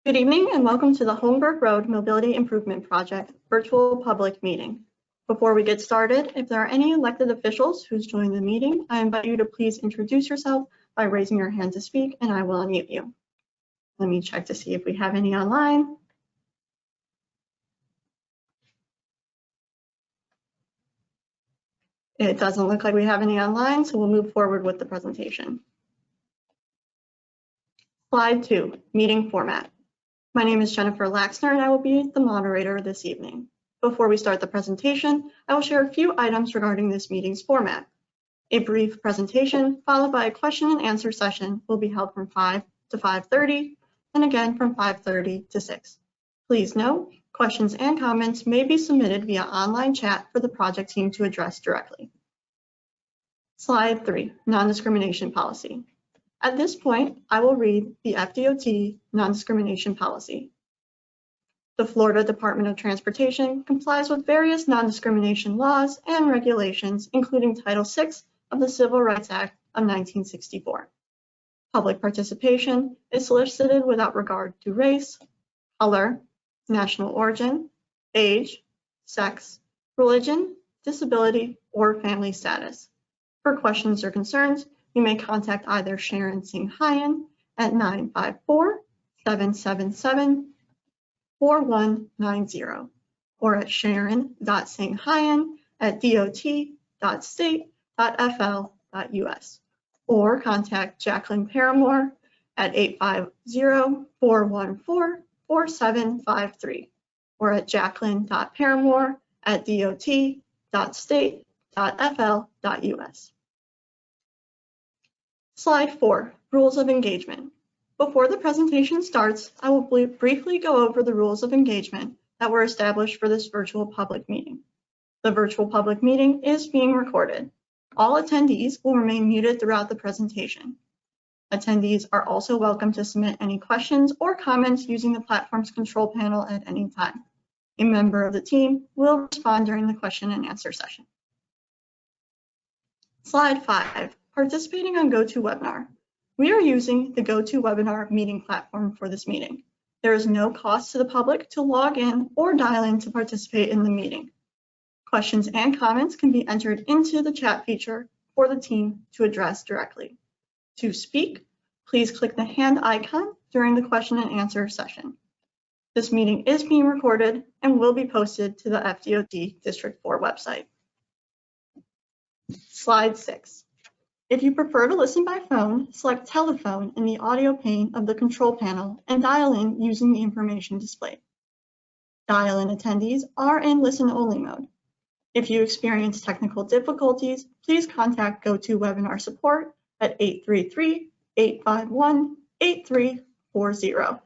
Good evening and welcome to the Holmberg Road Mobility Improvement Project virtual public meeting. Before we get started, if there are any elected officials who's joined the meeting, I invite you to please introduce yourself by raising your hand to speak and I will unmute you. Let me check to see if we have any online. It doesn't look like we have any online, so we'll move forward with the presentation. Slide 2, meeting format. My name is Jennifer Laxner and I will be the moderator this evening. Before we start the presentation, I will share a few items regarding this meeting's format. A brief presentation followed by a question and answer session will be held from 5 to 5:30 and again from 5:30 to 6. Please note, questions and comments may be submitted via online chat for the project team to address directly. Slide 3, non-discrimination policy. At this point, I will read the FDOT non-discrimination policy. The Florida Department of Transportation complies with various non-discrimination laws and regulations, including Title VI of the Civil Rights Act of 1964. Public participation is solicited without regard to race, color, national origin, age, sex, religion, disability, or family status. For questions or concerns, you may contact either Sharon Singh-Hyen at 954-777-4190 or at sharon.singhyan@dot.state.fl.us or contact Jacqueline Paramore at 850-414-4753 or at jacqueline.paramore@dot.state.fl.us. Slide 4, rules of engagement. Before the presentation starts, I will briefly go over the rules of engagement that were established for this virtual public meeting. The virtual public meeting is being recorded. All attendees will remain muted throughout the presentation. Attendees are also welcome to submit any questions or comments using the platform's control panel at any time. A member of the team will respond during the question and answer session. Slide 5. Participating on GoToWebinar. We are using the GoToWebinar meeting platform for this meeting. There is no cost to the public to log in or dial in to participate in the meeting. Questions and comments can be entered into the chat feature for the team to address directly. To speak, please click the hand icon during the question and answer session. This meeting is being recorded and will be posted to the FDOT District 4 website. Slide 6. If you prefer to listen by phone, select telephone in the audio pane of the control panel and dial in using the information displayed. Dial-in attendees are in listen-only mode. If you experience technical difficulties, please contact GoToWebinar support at 833-851-8340.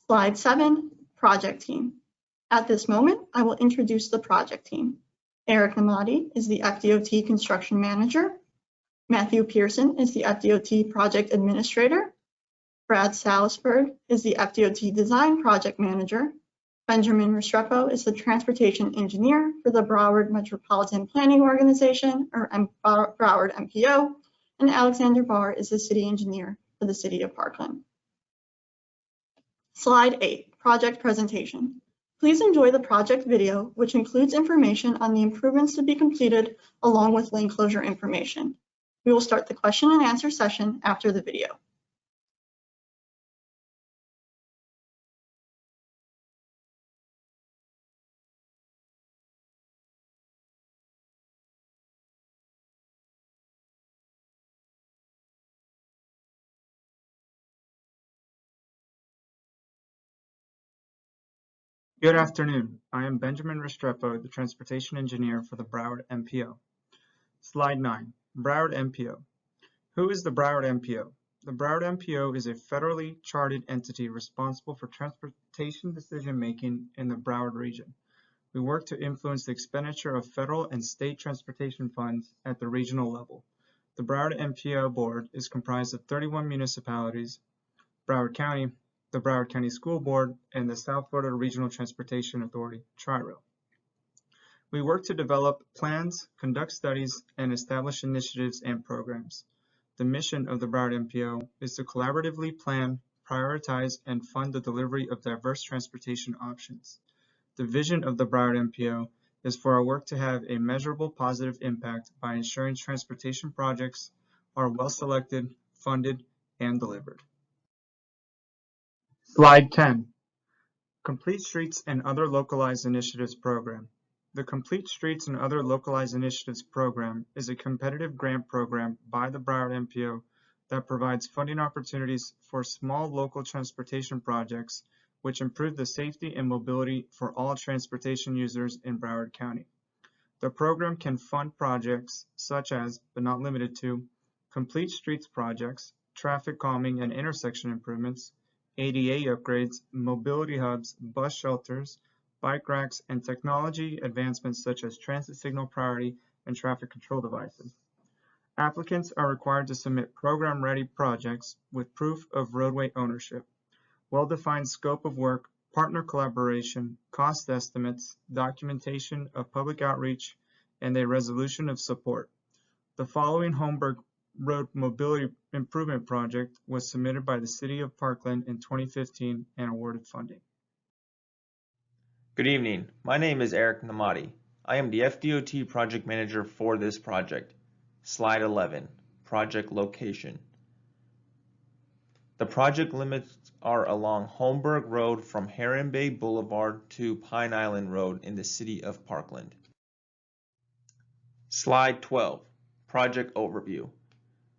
Slide 7, project team. At this moment, I will introduce the project team. Eric Namadi is the FDOT construction manager. Matthew Pearson is the FDOT project administrator. Brad Salisbury is the FDOT design project manager. Benjamin Restrepo is the transportation engineer for the Broward Metropolitan Planning Organization, or Broward MPO, and Alexander Barr is the city engineer for the city of Parkland. Slide 8, project presentation. Please enjoy the project video, which includes information on the improvements to be completed along with lane closure information. We will start the question and answer session after the video. Good afternoon. I am Benjamin Restrepo, the transportation engineer for the Broward MPO. Slide 9, Broward MPO. Who is the Broward MPO? The Broward MPO is a federally chartered entity responsible for transportation decision-making in the Broward region. We work to influence the expenditure of federal and state transportation funds at the regional level. The Broward MPO board is comprised of 31 municipalities, Broward County, the Broward County School Board, and the South Florida Regional Transportation Authority, TRI-RAIL. We work to develop plans, conduct studies, and establish initiatives and programs. The mission of the Broward MPO is to collaboratively plan, prioritize and fund the delivery of diverse transportation options. The vision of the Broward MPO is for our work to have a measurable positive impact by ensuring transportation projects are well selected, funded, and delivered. Slide 10. Complete Streets and Other Localized Initiatives Program. The Complete Streets and Other Localized Initiatives Program is a competitive grant program by the Broward MPO that provides funding opportunities for small local transportation projects which improve the safety and mobility for all transportation users in Broward County. The program can fund projects such as, but not limited to, complete streets projects, traffic calming and intersection improvements, ADA upgrades, mobility hubs, bus shelters, bike racks, and technology advancements such as transit signal priority and traffic control devices. Applicants are required to submit program-ready projects with proof of roadway ownership, well-defined scope of work, partner collaboration, cost estimates, documentation of public outreach, and a resolution of support. The following Holmberg Road Mobility Improvement Project was submitted by the City of Parkland in 2015 and awarded funding. Good evening. My name is Eric Namati. I am the FDOT project manager for this project. Slide 11, project location. The project limits are along Holmberg Road from Heron Bay Boulevard to Pine Island Road in the City of Parkland. Slide 12, project overview.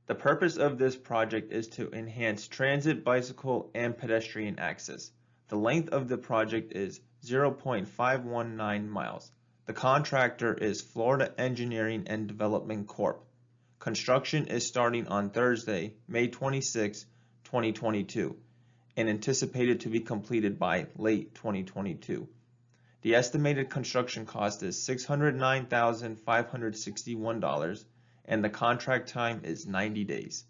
The purpose of this project is to enhance transit, bicycle, and pedestrian access. The length of the project is 0.519 miles. The contractor is Florida Engineering and Development Corp. Construction is starting on Thursday, May 26, 2022, and anticipated to be completed by late 2022. The estimated construction cost is $609,561, and the contract time is 90 days.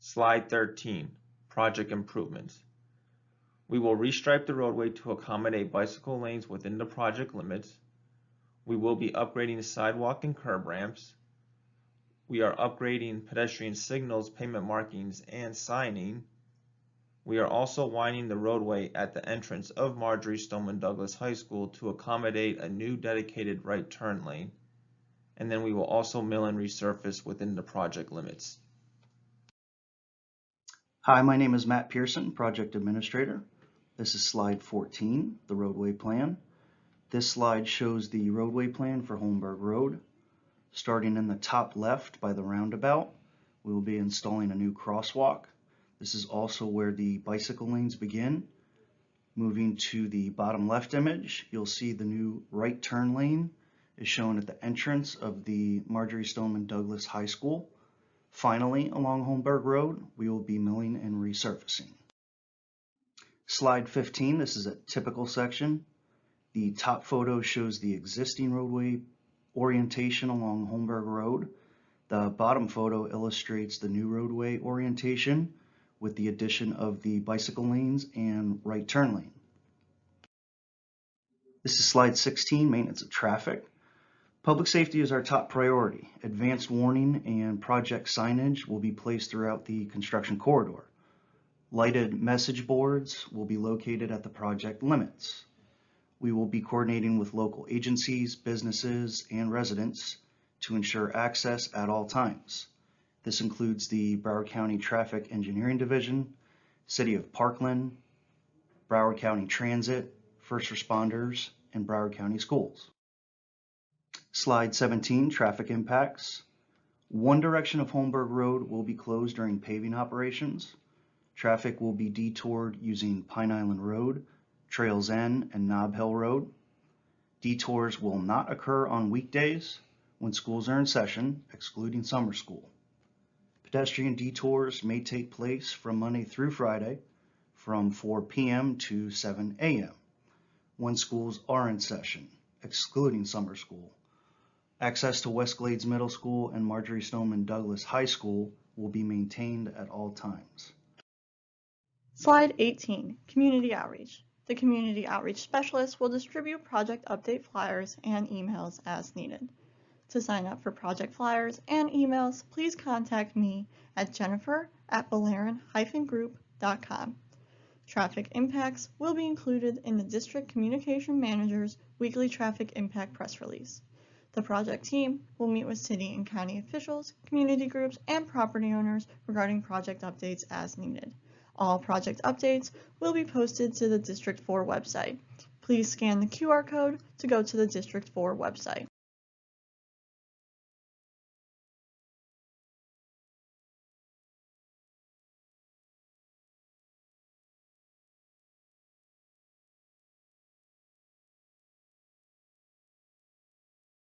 Slide 13, project improvements. We will restripe the roadway to accommodate bicycle lanes within the project limits. We will be upgrading sidewalk and curb ramps. We are upgrading pedestrian signals, pavement markings, and signing. We are also widening the roadway at the entrance of Marjory Stoneman Douglas High School to accommodate a new dedicated right turn lane. And then we will also mill and resurface within the project limits. Hi, my name is Matt Pearson, Project Administrator. This is slide 14, the roadway plan. This slide shows the roadway plan for Holmberg Road. Starting in the top left by the roundabout, we will be installing a new crosswalk. This is also where the bicycle lanes begin. Moving to the bottom left image, you'll see the new right turn lane is shown at the entrance of the Marjory Stoneman Douglas High School. Finally, along Holmberg Road, we will be milling and resurfacing. Slide 15, this is a typical section. The top photo shows the existing roadway orientation along Holmberg Road. The bottom photo illustrates the new roadway orientation with the addition of the bicycle lanes and right turn lane. This is slide 16, maintenance of traffic. Public safety is our top priority. Advanced warning and project signage will be placed throughout the construction corridor. Lighted message boards will be located at the project limits. We will be coordinating with local agencies, businesses, and residents to ensure access at all times. This includes the Broward County Traffic Engineering Division, City of Parkland, Broward County Transit, first responders, and Broward County Schools. Slide 17, traffic impacts. One direction of Holmberg Road will be closed during paving operations. Traffic will be detoured using Pine Island Road, Trails End, and Nob Hill Road. Detours will not occur on weekdays when schools are in session, excluding summer school. Pedestrian detours may take place from Monday through Friday from 4 p.m. to 7 a.m. when schools are in session, excluding summer school. Access to West Glades Middle School and Marjory Stoneman Douglas High School will be maintained at all times. Slide 18, Community Outreach. The Community Outreach Specialist will distribute project update flyers and emails as needed. To sign up for project flyers and emails, please contact me at jennifer@balerin-group.com. Traffic impacts will be included in the District Communication Manager's weekly traffic impact press release. The project team will meet with city and county officials, community groups, and property owners regarding project updates as needed. All project updates will be posted to the District 4 website. Please scan the QR code to go to the District 4 website.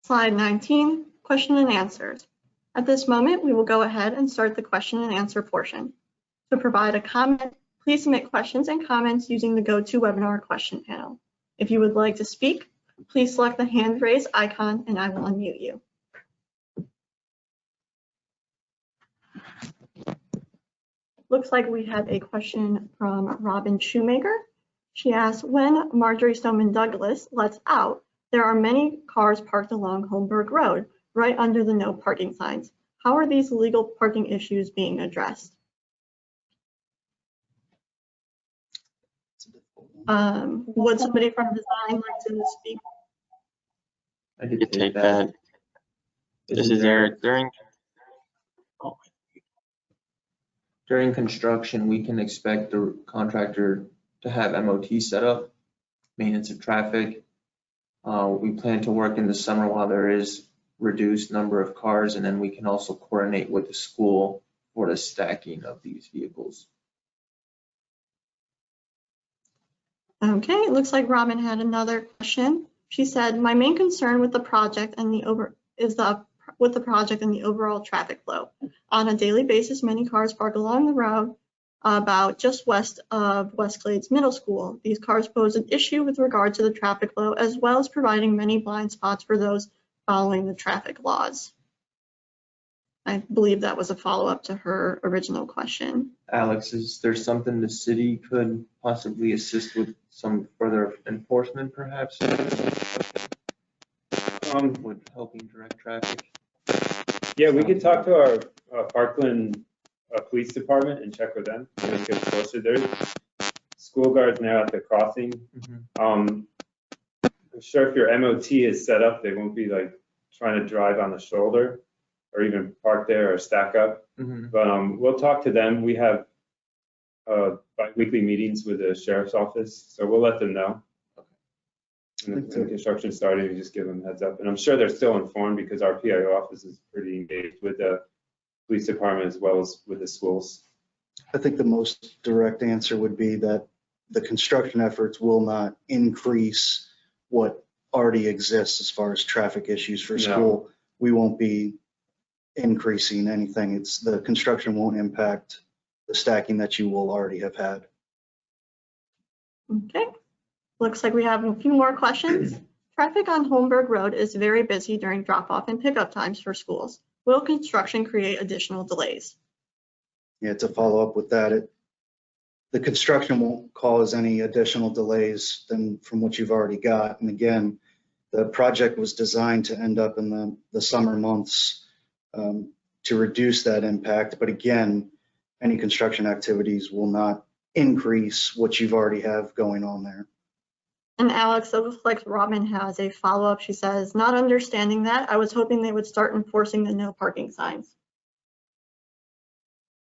Slide 19, question and answers. At this moment, we will go ahead and start the question and answer portion. To provide a comment, please submit questions and comments using the GoToWebinar question panel. If you would like to speak, please select the hand raise icon and I will unmute you. Looks like we have a question from Robin Shoemaker. She asks, when Marjorie Stoneman Douglas lets out, there are many cars parked along Holmberg Road, right under the no parking signs. How are these legal parking issues being addressed? Would somebody from design like to speak? I could take that. This is Eric. During construction, we can expect the contractor to have MOT set up, maintenance of traffic. We plan to work in the summer while there is reduced number of cars, and then we can also coordinate with the school for the stacking of these vehicles. Okay, it looks like Robin had another question. She said, my main concern with the project and the overall traffic flow. On a daily basis, many cars park along the road about just west of West Glades Middle School. These cars pose an issue with regard to the traffic flow, as well as providing many blind spots for those following the traffic laws. I believe that was a follow-up to her original question. Alex, is there something the city could possibly assist with, some further enforcement perhaps? With helping direct traffic? Yeah, we could talk to our Parkland Police Department and check with them. Let's get closer. There's school guards now at the crossing. I'm sure if your MOT is set up, they won't be like trying to drive on the shoulder or even park there or stack up. But we'll talk to them. We have bi-weekly meetings with the sheriff's office, so we'll let them know. And the construction started, we just give them a heads up. And I'm sure they're still informed because our PIO office is pretty engaged with the police department as well as with the schools. I think the most direct answer would be that the construction efforts will not increase what already exists as far as traffic issues for school. We won't be increasing anything. It's the construction won't impact the stacking that you will already have had. Okay, looks like we have a few more questions. Traffic on Holmberg Road is very busy during drop-off and pickup times for schools. Will construction create additional delays? Yeah, to follow up with that, the construction won't cause any additional delays than from what you've already got. And again, the project was designed to end up in the summer months to reduce that impact. But again, any construction activities will not increase what you've already have going on there. And Alex, it looks like Robin has a follow-up. She says, not understanding that, I was hoping they would start enforcing the no parking signs.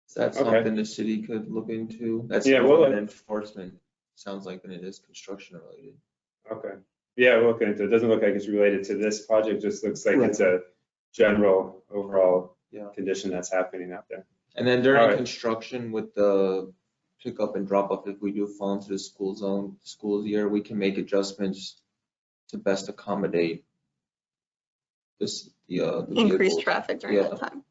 Is that something the city could look into? That's more an enforcement. Sounds like than it is construction related. Okay. Yeah, we'll look into it. It doesn't look like it's related to this project. Just looks like it's a general overall condition that's happening out there. And then during construction with the pickup and drop off, if we do fall into the school zone, school year, we can make adjustments to best accommodate this the increased traffic during that time.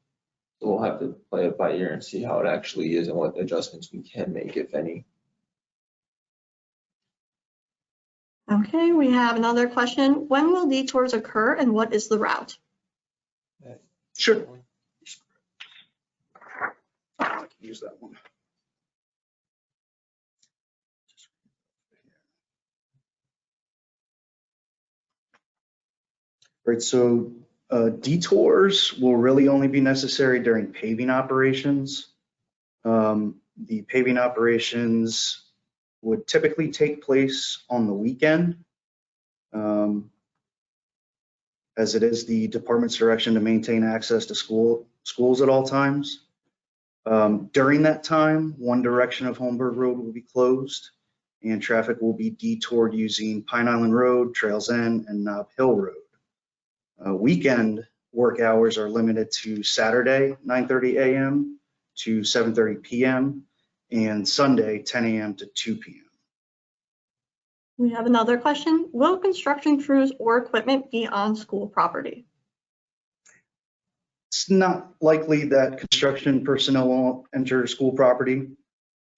So we'll have to play it by ear and see how it actually is and what adjustments we can make, if any. Okay, we have another question. When will detours occur and what is the route? Sure. I can use that one. Right, so Detours will really only be necessary during paving operations. The paving operations would typically take place on the weekend, as it is the department's direction to maintain access to schools at all times. During that time, one direction of Holmberg Road will be closed and traffic will be detoured using Pine Island Road, Trails End, and Nob Hill Road. Weekend work hours are limited to Saturday, 9:30 a.m. to 7:30 p.m. and Sunday, 10 a.m. to 2 p.m. We have another question. Will construction crews or equipment be on school property? It's not likely that construction personnel won't enter school property.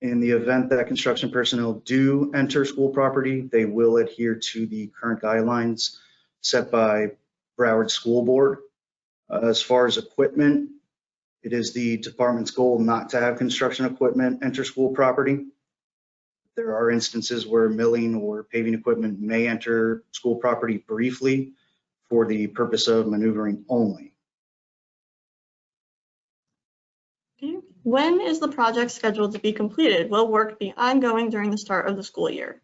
In the event that construction personnel do enter school property, they will adhere to the current guidelines set by Broward School Board. As far as equipment, it is the department's goal not to have construction equipment enter school property. There are instances where milling or paving equipment may enter school property briefly for the purpose of maneuvering only. Okay. When is the project scheduled to be completed? Will work be ongoing during the start of the school year?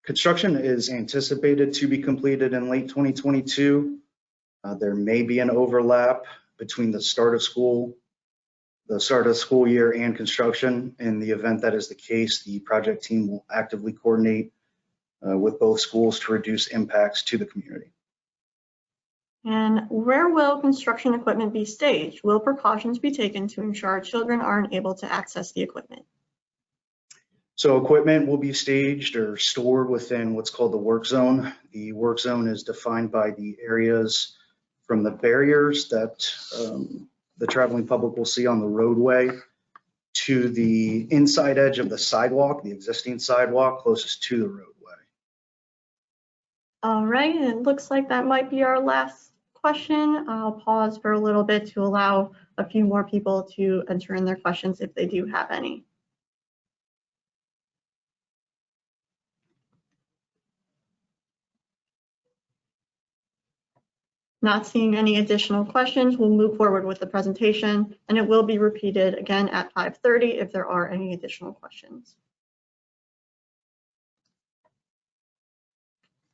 Construction is anticipated to be completed in late 2022. There may be an overlap between the start of school year and construction. In the event that is the case, the project team will actively coordinate with both schools to reduce impacts to the community. And where will construction equipment be staged? Will precautions be taken to ensure children aren't able to access the equipment? So equipment will be staged or stored within what's called the work zone. The work zone is defined by the areas from the barriers that the traveling public will see on the roadway to the inside edge of the sidewalk, the existing sidewalk closest to the roadway. All right, it looks like that might be our last question. I'll pause for a little bit to allow a few more people to enter in their questions if they do have any. Not seeing any additional questions, we'll move forward with the presentation, and it will be repeated again at 5:30 if there are any additional questions.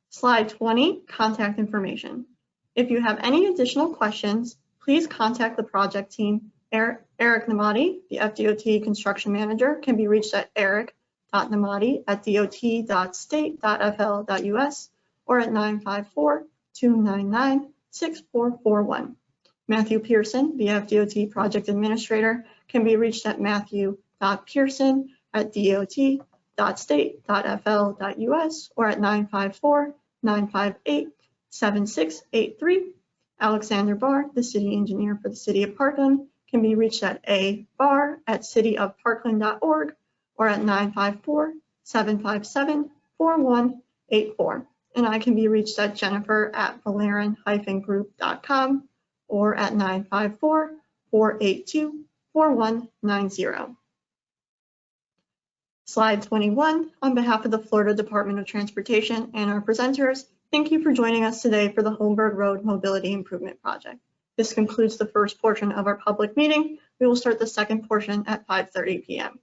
Slide 20, contact information. If you have any additional questions, please contact the project team. Eric Namati, the FDOT construction manager, can be reached at eric.namati@dot.state.fl.us or at 954-299-6441. Matthew Pearson, the FDOT project administrator, can be reached at matthew.pearson@dot.state.fl.us or at 954-958-7683. Alexander Barr, the city engineer for the city of Parkland, can be reached at abarr@cityofparkland.org or at 954-757-4184. And I can be reached at jennifer@valeran-group.com or at 954-482-4190. Slide 21, on behalf of the Florida Department of Transportation and our presenters, thank you for joining us today for the Holmberg Road Mobility Improvement Project. This concludes the first portion of our public meeting. We will start the second portion at 5:30 p.m.